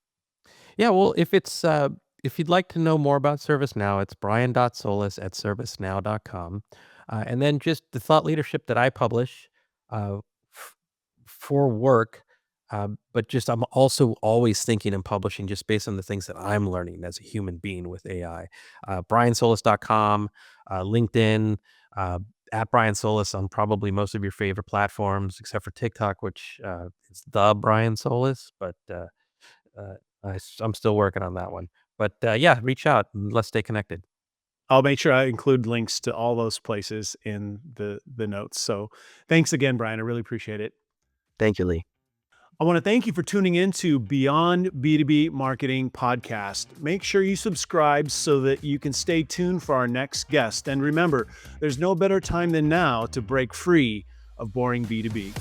Yeah, well, if you'd like to know more about ServiceNow, it's brian.solis@servicenow.com. And then just the thought leadership that I publish uh, f- for work, but just I'm also always thinking and publishing just based on the things that I'm learning as a human being with AI. briansolis.com, LinkedIn, uh, at Brian Solis on probably most of your favorite platforms, except for TikTok, which is the Brian Solis, but uh, I'm still working on that one. But, yeah, reach out and let's stay connected. I'll make sure I include links to all those places in the notes. So thanks again, Brian. I really appreciate it. Thank you, Lee. I want to thank you for tuning in to Beyond B2B Marketing Podcast. Make sure you subscribe so that you can stay tuned for our next guest. And remember, there's no better time than now to break free of boring B2B.